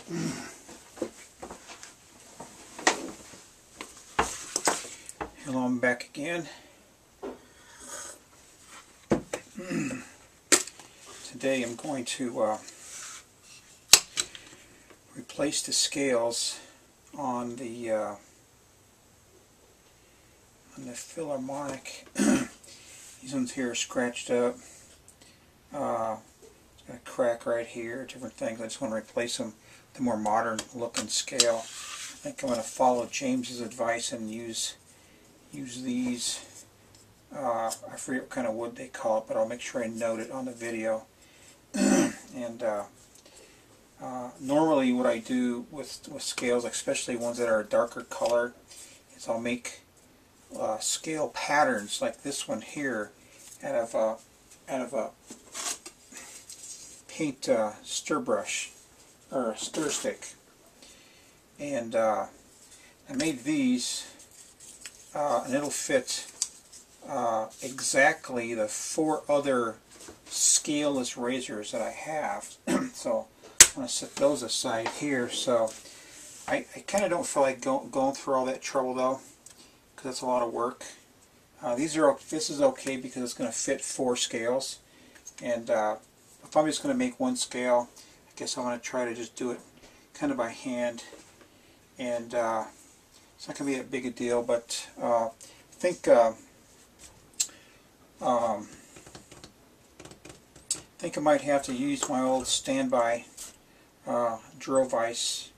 Hello, I'm back again. Today I'm going to replace the scales on the Filarmonic. These ones here are scratched up. It's got a crack right here, different things. I just want to replace them with a more modern looking scale. I think I'm going to follow James's advice and use these. I forget what kind of wood they call it, but I'll make sure I note it on the video. And normally what I do with scales, especially ones that are a darker color, is I'll make scale patterns like this one here out of a paint stir brush or a stir stick. And I made these, and it'll fit exactly the 4 other scaleless razors that I have. So I'm going to set those aside here. So I kind of don't feel like going through all that trouble though, because that's a lot of work. This is okay because it's going to fit 4 scales, and if I'm just going to make one scale, I guess I'm going to try to just do it kind of by hand, and it's not going to be that big a deal. But I think I might have to use my old standby drill vise,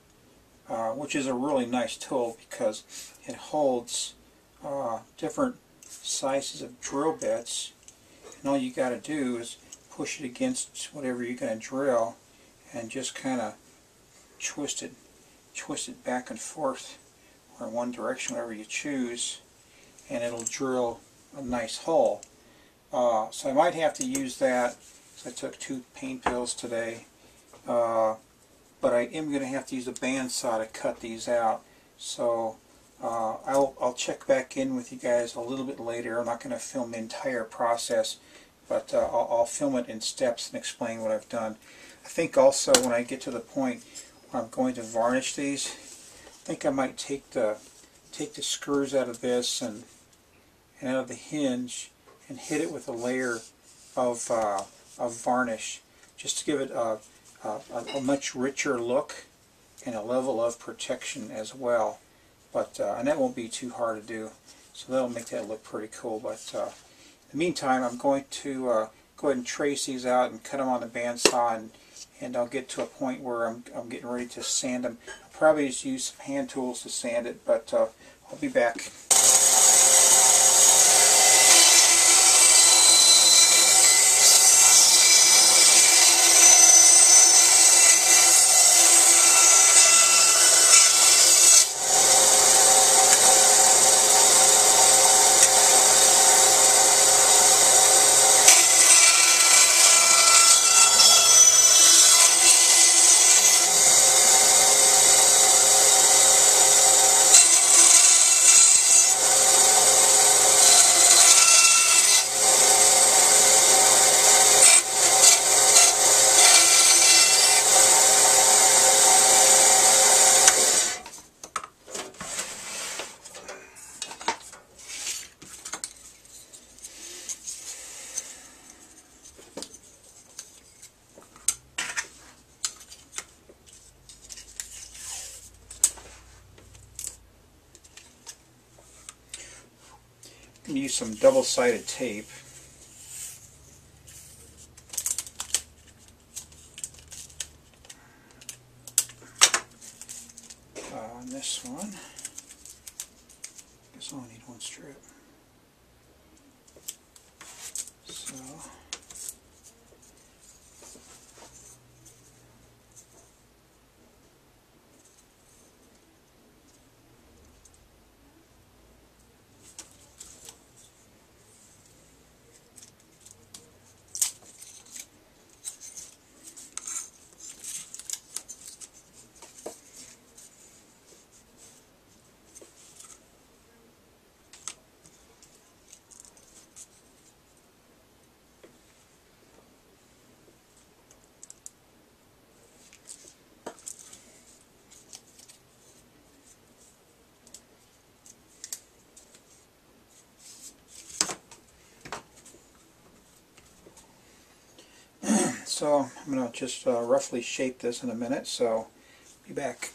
which is a really nice tool because it holds different sizes of drill bits, and all you got to do is push it against whatever you're going to drill and just kind of twist it back and forth or in one direction, whatever you choose, and it'll drill a nice hole. So I might have to use that. So I took 2 pain pills today, but I am going to have to use a bandsaw to cut these out. So I'll check back in with you guys a little bit later. I'm not going to film the entire process, but I'll film it in steps and explain what I've done. I think also when I get to the point where I'm going to varnish these, I think I might take the screws out of this and out of the hinge and hit it with a layer of varnish, just to give it a much richer look and a level of protection as well. But and that won't be too hard to do, so that'll make that look pretty cool. But in the meantime, I'm going to go ahead and trace these out and cut them on the bandsaw, and I'll get to a point where I'm getting ready to sand them. I'll probably just use some hand tools to sand it, but I'll be back. I'm going to use some double-sided tape. On this one, I guess I only need 1 strip. So So I'm going to just roughly shape this in a minute, so be back.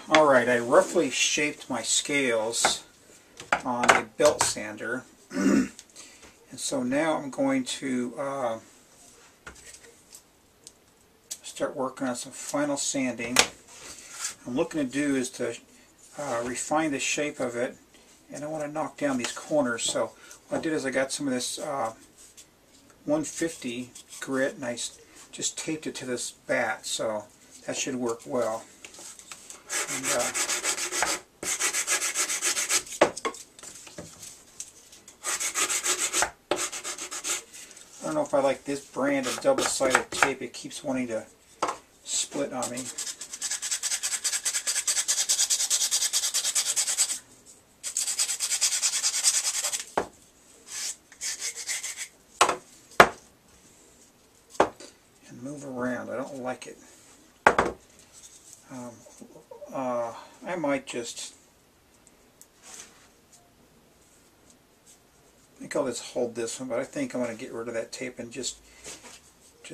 Alright, I roughly shaped my scales on a belt sander, and so now I'm going to start working on some final sanding. What I'm looking to do is to refine the shape of it, and I want to knock down these corners. So what I did is I got some of this 150 grit and I just taped it to this bat, so that should work well. And, I don't know if I like this brand of double-sided tape. It keeps wanting to split on me. And move around. I don't like it. I might just, I think I'll just hold this one, but I think I'm going to get rid of that tape and just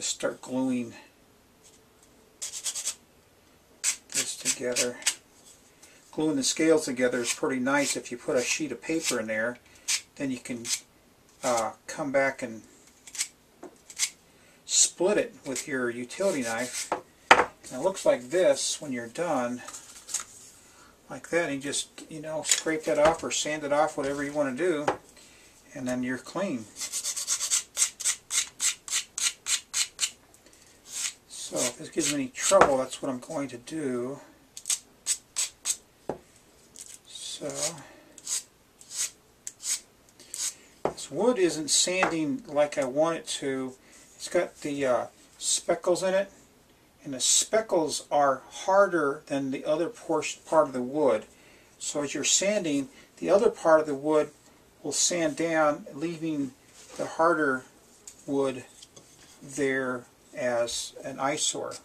start gluing this together. Gluing the scales together is pretty nice. If you put a sheet of paper in there, then you can come back and split it with your utility knife. And it looks like this when you're done, like that. And you just, you know, scrape that off or sand it off, whatever you want to do, and then you're clean. So if this gives me any trouble, that's what I'm going to do. So this wood isn't sanding like I want it to. It's got the speckles in it, and the speckles are harder than the other part of the wood. So as you're sanding, the other part of the wood will sand down, leaving the harder wood there as an eyesore.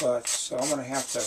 But so I'm going to have to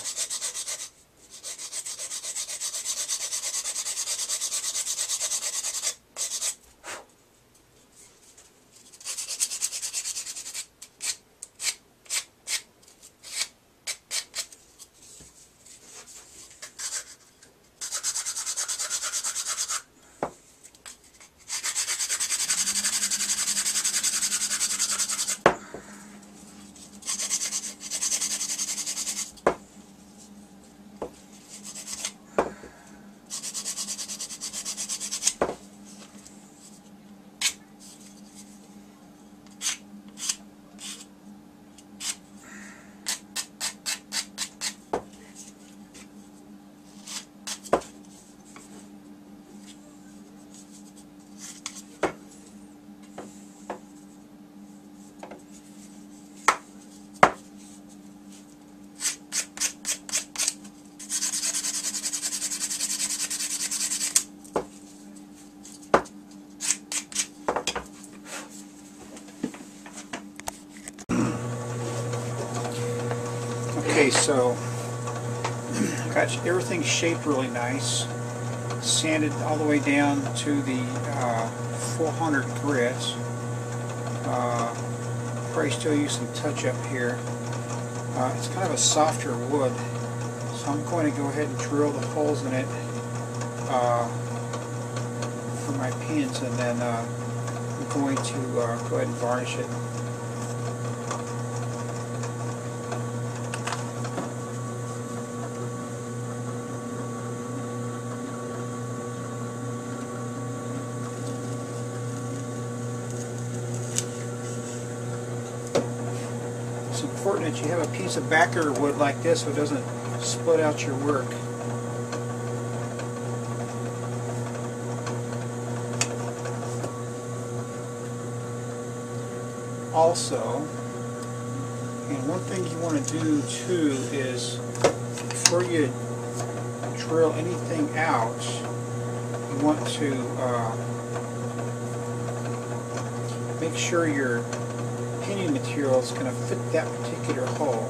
Okay, so I got everything shaped really nice, sanded all the way down to the 400 grit. Probably still use some touch-up here. It's kind of a softer wood, so I'm going to go ahead and drill the holes in it for my pins, and then I'm going to go ahead and varnish it. It's important that you have a piece of backer wood like this so it doesn't split out your work. Also, and one thing you want to do too is before you drill anything out, you want to make sure your pinion material is going to fit that particular hole.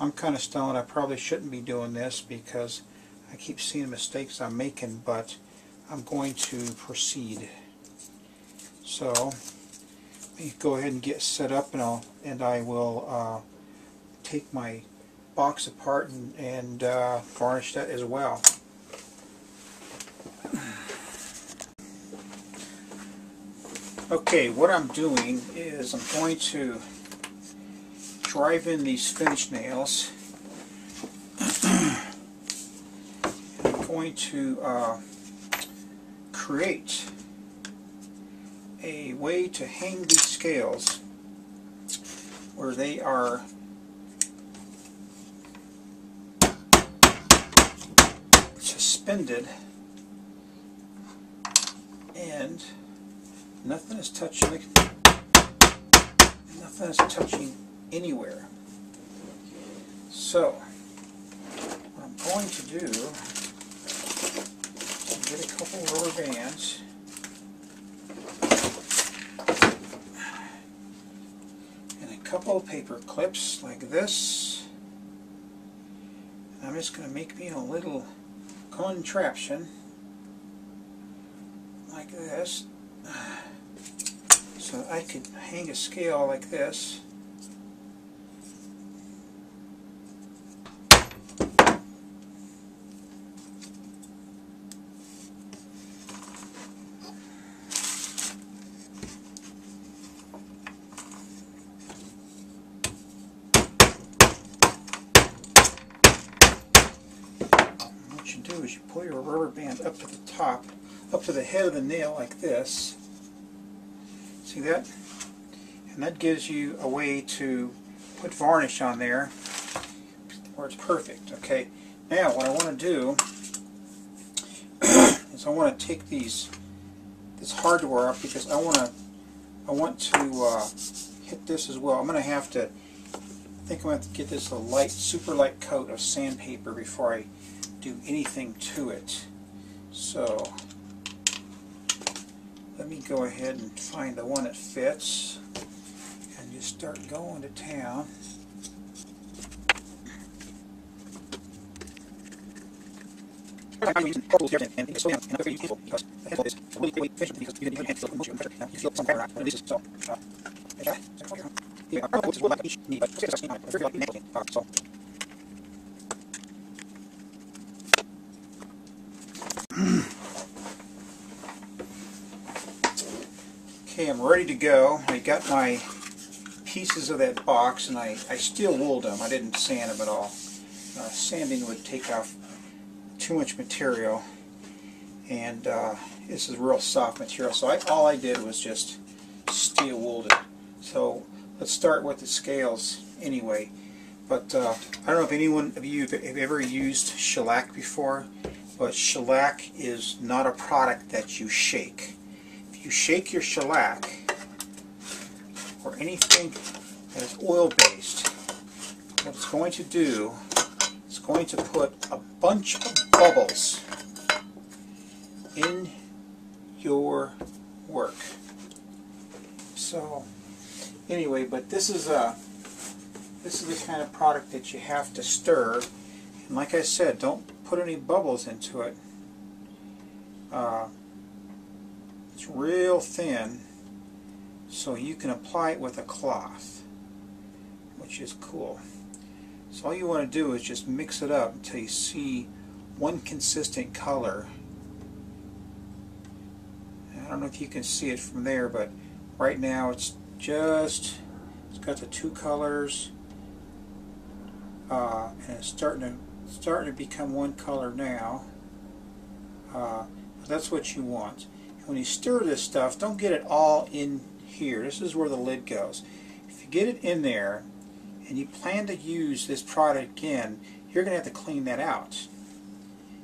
I'm kind of stoned. I probably shouldn't be doing this because I keep seeing mistakes I'm making, but I'm going to proceed. So let me go ahead and get set up, and I will take my box apart and varnish that as well. Okay, what I'm doing is I'm going to drive in these finish nails. I'm going to create a way to hang these scales where they are suspended and nothing is touching anywhere. So what I'm going to do is get a couple rubber bands and a couple of paper clips like this. And I'm just going to make me a little contraption like this, so I could hang a scale like this. What you do is you pull your rubber band up to the top, up to the head of the nail like this. See that? And that gives you a way to put varnish on there where it's perfect. Okay, now what I want to do is I want to take these, this hardware up because I want to hit this as well. I'm going to have to, I think I'm going to have to get this a light, super light coat of sandpaper before I do anything to it. So let me go ahead and find the one that fits and just start going to town. Okay, I'm ready to go. I got my pieces of that box and I steel wooled them. I didn't sand them at all. Sanding would take off too much material, and this is real soft material, so all I did was just steel wooled it. So let's start with the scales anyway. But I don't know if anyone of you have ever used shellac before, but shellac is not a product that you shake. If you shake your shellac or anything that is oil-based, what it's going to do is going to put a bunch of bubbles in your work. So Anyway, but this is the kind of product that you have to stir. And like I said, don't put any bubbles into it. It's real thin, so you can apply it with a cloth, which is cool. So all you want to do is just mix it up until you see one consistent color. I don't know if you can see it from there, but right now it's got the two colors, and it's starting to become one color now. That's what you want. When you stir this stuff, don't get it all in here. This is where the lid goes. If you get it in there and you plan to use this product again, you're going to have to clean that out.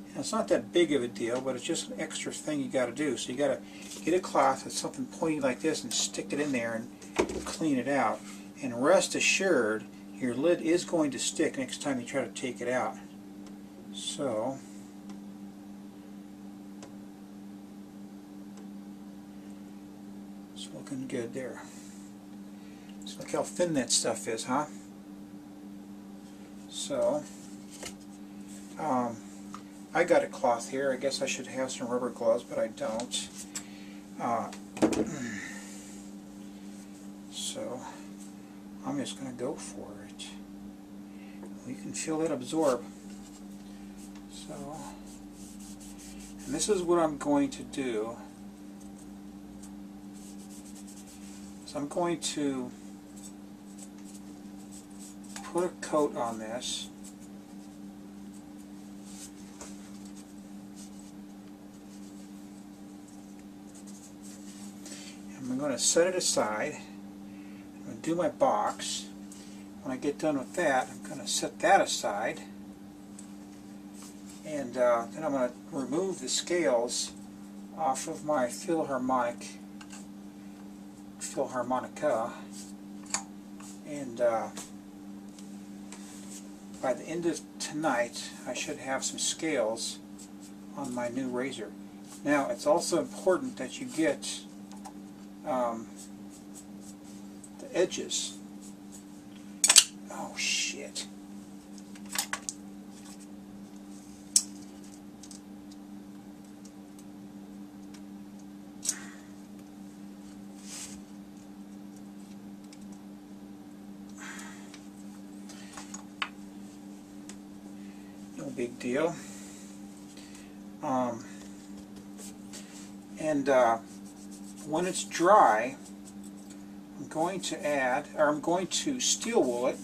And it's not that big of a deal, but it's just an extra thing you got to do. So you got to get a cloth with something pointy like this and stick it in there and clean it out. And rest assured, your lid is going to stick next time you try to take it out. So it's looking good there. So look how thin that stuff is, huh? So I got a cloth here. I guess I should have some rubber gloves, but I don't. So I'm just going to go for it. Well, you can feel it absorb. So, and this is what I'm going to do. So I'm going to put a coat on this. I'm going to set it aside. I'm going to do my box. When I get done with that, I'm going to set that aside. And then I'm going to remove the scales off of my Filarmonica. And by the end of tonight, I should have some scales on my new razor. Now, it's also important that you get the edges. Oh shit. No big deal. When it's dry, I'm going to steel wool it.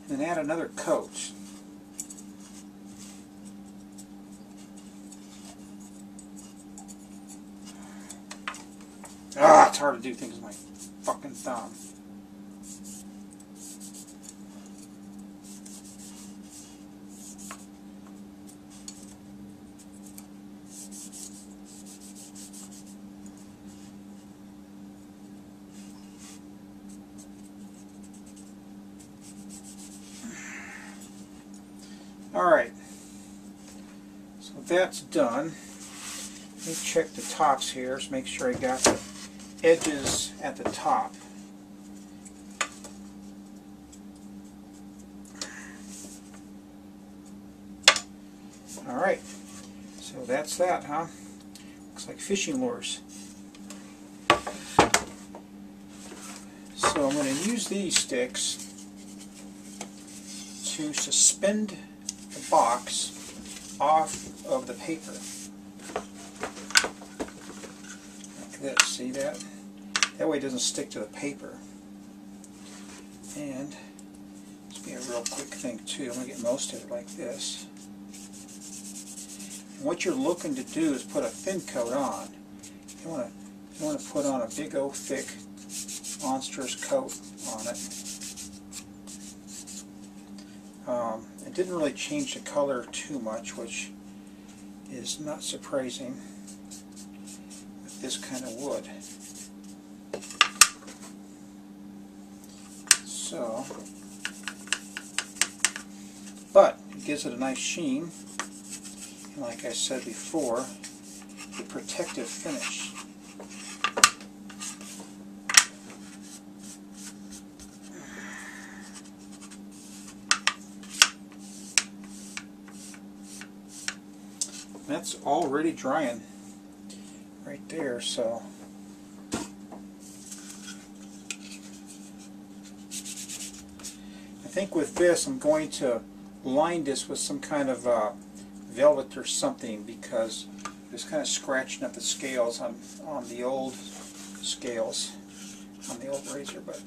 And then add another coat. It's hard to do things with my fucking thumb. Alright, so that's done. Let me check the tops here to make sure I got the edges at the top. Alright, so that's that, huh? Looks like fishing lures. So I'm going to use these sticks to suspend the box off of the paper. Like this, see that? That way it doesn't stick to the paper. And this will be a real quick thing too. I'm going to get most of it like this. And what you're looking to do is put a thin coat on. You want to put on a big old thick monstrous coat on it. It didn't really change the color too much, which is not surprising with this kind of wood. So, but it gives it a nice sheen, and like I said before, a protective finish. That's already drying right there, so I think with this I'm going to line this with some kind of velvet or something, because it was kind of scratching up the scales on the old scales, on the old razor, but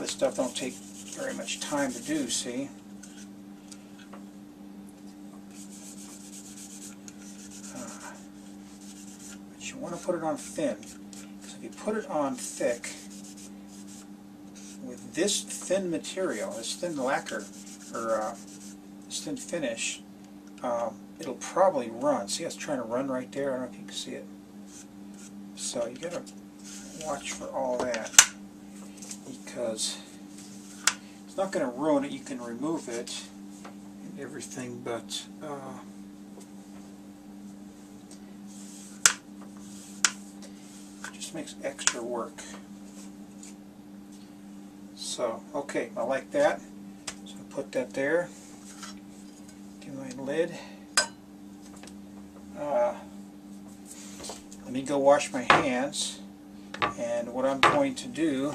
this stuff don't take very much time to do, see? But you want to put it on thin, because if you put it on thick, with this thin material, this thin lacquer, or this thin finish, it'll probably run. See, it's trying to run right there. I don't know if you can see it. So you gotta watch for all that, because it's not going to ruin it. You can remove it and everything, but it just makes extra work. So, okay, I like that. So I put that there. Do my lid. Let me go wash my hands, and what I'm going to do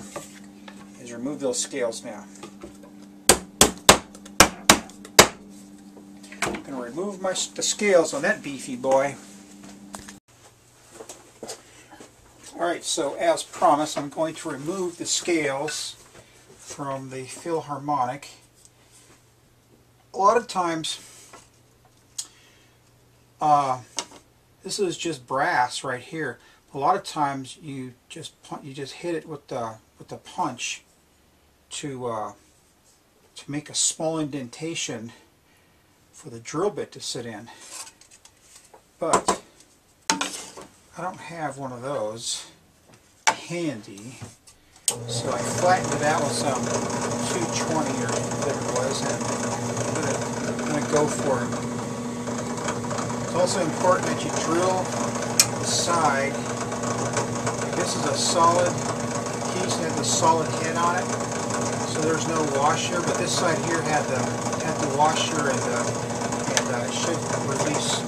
is remove those scales now. I'm going to remove the scales on that beefy boy. Alright, so as promised, I'm going to remove the scales from the Filarmonica. A lot of times, this is just brass right here. A lot of times you just hit it with the punch to make a small indentation for the drill bit to sit in. But I don't have one of those handy, so I flattened it out with some 220 or whatever it was, and I'm going to go for it. It's also important that you drill the side. This is a solid piece, it has a solid head on it, so there's no washer. But this side here had the washer, and it should release.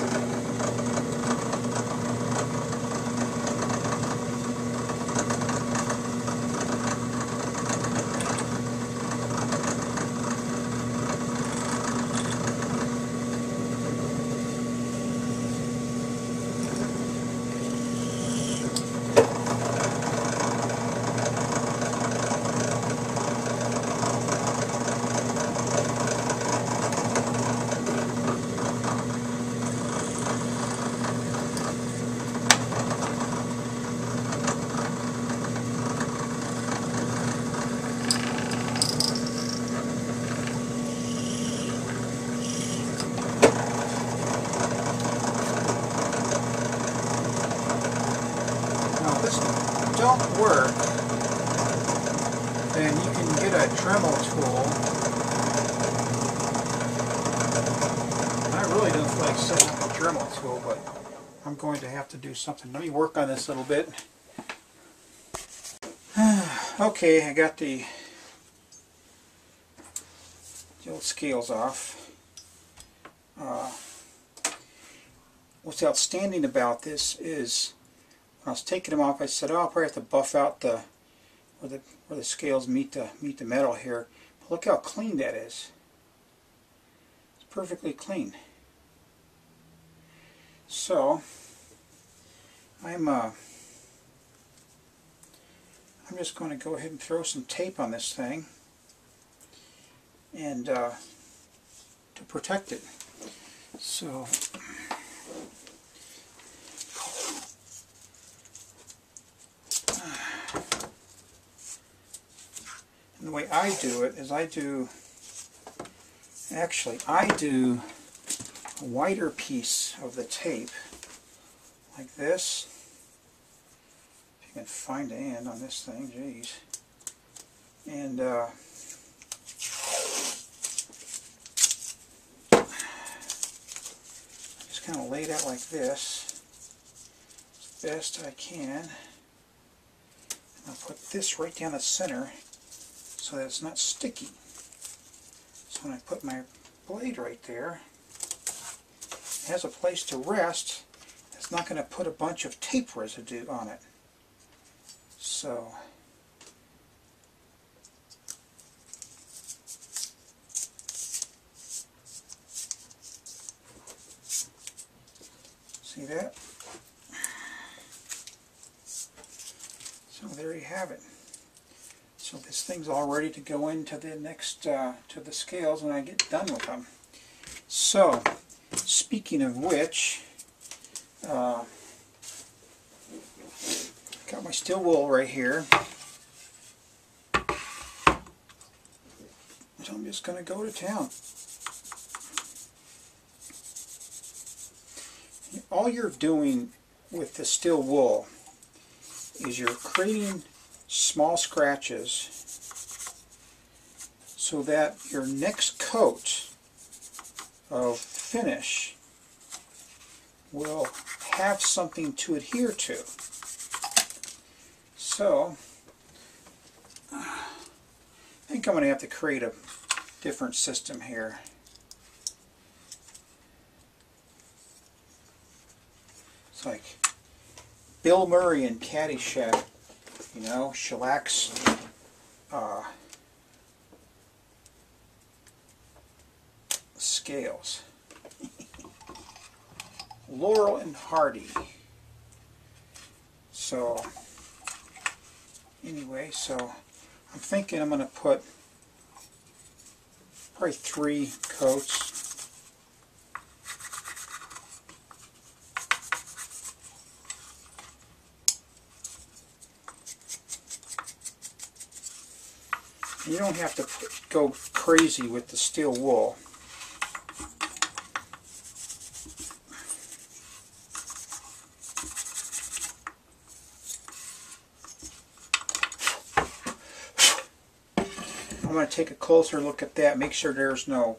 Don't work, then you can get a Dremel tool. I really don't feel like setting up a Dremel tool, but I'm going to have to do something. Let me work on this a little bit. Okay, I got the old scales off. What's outstanding about this is, when I was taking them off, I said, "Oh, I'll probably have to buff out where the scales meet the metal here." But look how clean that is. It's perfectly clean. So I'm just going to go ahead and throw some tape on this thing, and to protect it. So and the way I do it is I do a wider piece of the tape like this. If you can find the end on this thing, geez. And just kind of lay it out like this as best I can. And I'll put this right down the center so that it's not sticky. So when I put my blade right there, it has a place to rest. It's not going to put a bunch of tape residue on it. So see that? So there you have it. So this thing's all ready to go into the next to the scales when I get done with them. So speaking of which, got my steel wool right here. So I'm just going to go to town. All you're doing with the steel wool is you're creating small scratches so that your next coat of finish will have something to adhere to. So I think I'm going to have to create a different system here. It's like Bill Murray in Caddyshack, you know, shellacs scales. Laurel and Hardy. So anyway, so I'm thinking I'm going to put probably 3 coats. You don't have to go crazy with the steel wool. I'm going to take a closer look at that, make sure there's no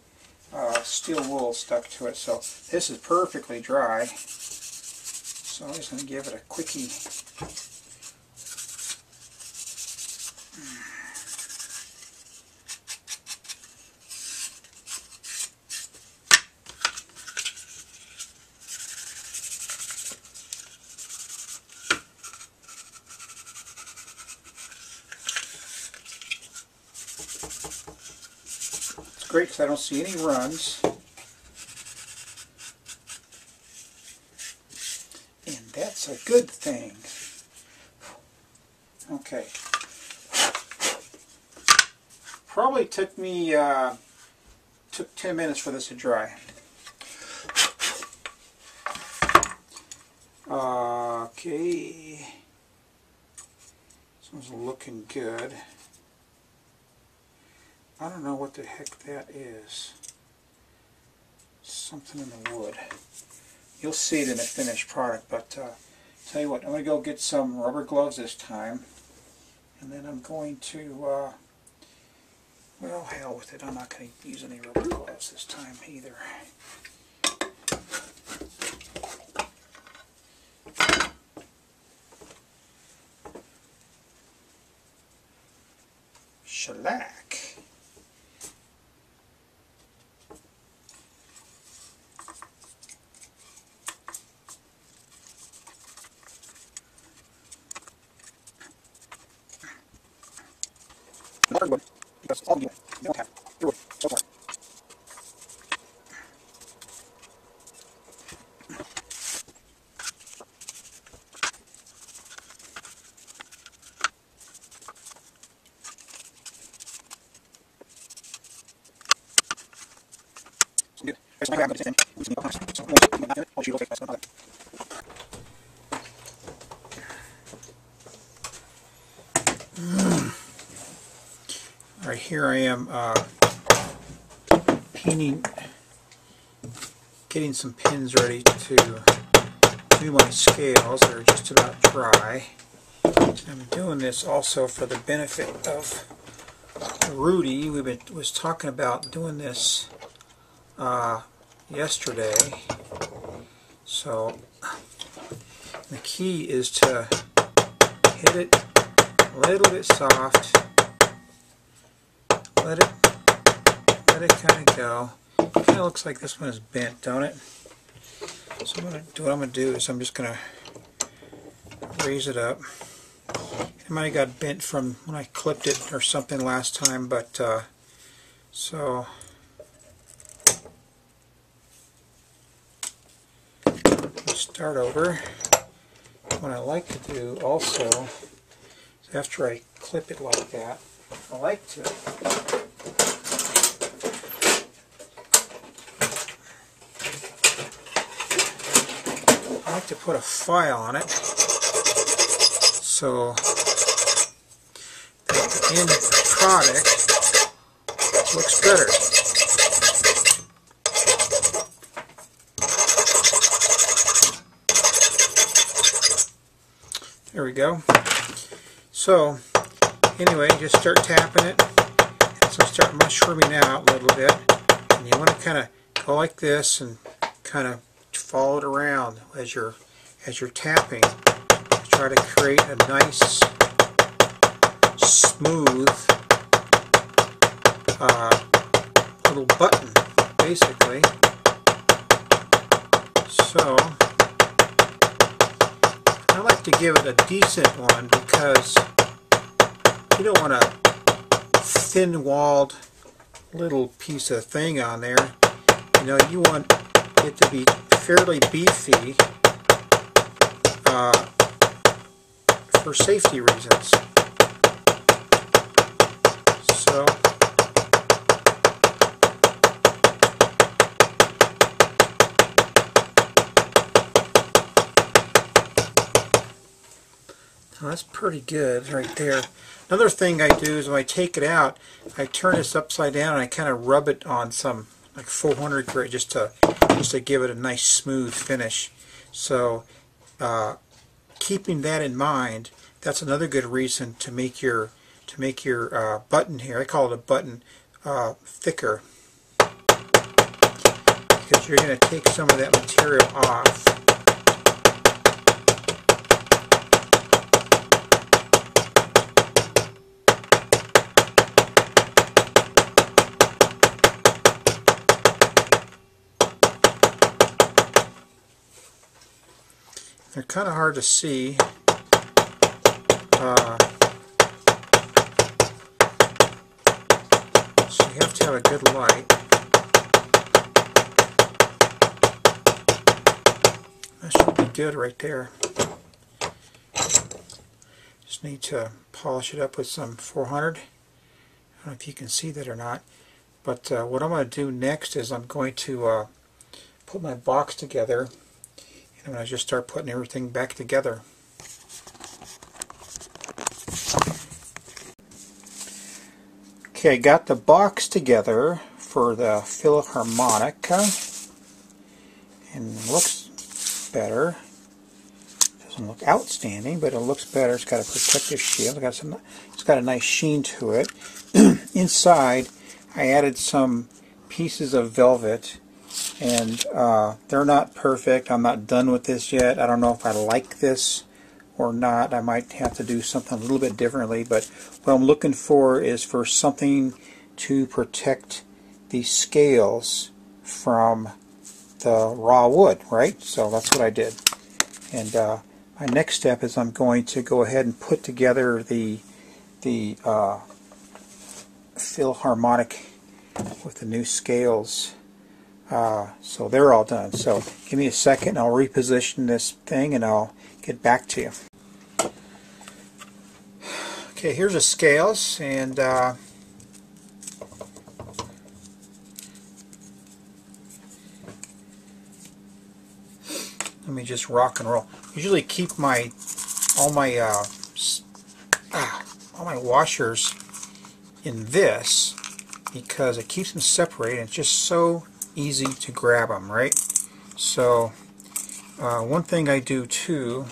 steel wool stuck to it. So this is perfectly dry. So I'm just going to give it a quickie. Great, because I don't see any runs. And that's a good thing. Okay. Probably took me, took 10 minutes for this to dry. Okay. This one's looking good. I don't know what the heck that is. Something in the wood. You'll see it in the finished product, but tell you what, I'm going to go get some rubber gloves this time, and then I'm going to, well, hell with it, I'm not going to use any rubber gloves this time either. Shellac. Hardwood, because all you don't have wood so far. So good. There's my grab, but it's in. So I'll shoot okay. Alright, here I am painting, getting some pins ready to do my scales. They're just about dry. I'm doing this also for the benefit of Rudy, was talking about doing this yesterday. So the key is to hit it a little bit soft. Let it kind of go. It kind of looks like this one is bent, don't it? So what I'm going to do is I'm just going to raise it up. It might have got bent from when I clipped it or something last time, but so let's start over. What I like to do also is after I clip it like that, I like to put a file on it so that the end product looks better. There we go. So anyway, just start tapping it. So start mushrooming out a little bit, and you want to kind of go like this and kind of follow it around as you're tapping. Try to create a nice, smooth little button, basically. So I like to give it a decent one because you don't want a thin-walled little piece of thing on there. You know, you want it to be fairly beefy for safety reasons. So now that's pretty good right there. Another thing I do is when I take it out, I turn this upside down and I kind of rub it on some like 400 grit just to give it a nice smooth finish. So keeping that in mind, that's another good reason to make your button here, I call it a button, thicker, because you're going to take some of that material off. They're kind of hard to see. So you have to have a good light. That should be good right there. Just need to polish it up with some 400. I don't know if you can see that or not. But what I'm going to do next is I'm going to put my box together. I'm going to just start putting everything back together. Okay, I got the box together for the Filarmonica, and it looks better. Doesn't look outstanding, but it looks better. It's got a protective shield. It's got a nice sheen to it. Inside, I added some pieces of velvet. And they're not perfect. I'm not done with this yet. I don't know if I like this or not. I might have to do something a little bit differently, but what I'm looking for is for something to protect the scales from the raw wood, right? So that's what I did. And my next step is I'm going to go ahead and put together the Filarmonic with the new scales. So they're all done. So give me a second, I'll reposition this thing and I'll get back to you. Okay, here's the scales, and let me just rock and roll. Usually keep all my washers in this because it keeps them separated. It's just so easy to grab them, right? So one thing I do too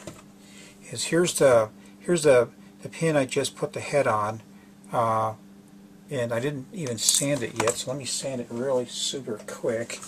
is here's the pin I just put the head on. And I didn't even sand it yet, so let me sand it really super quick.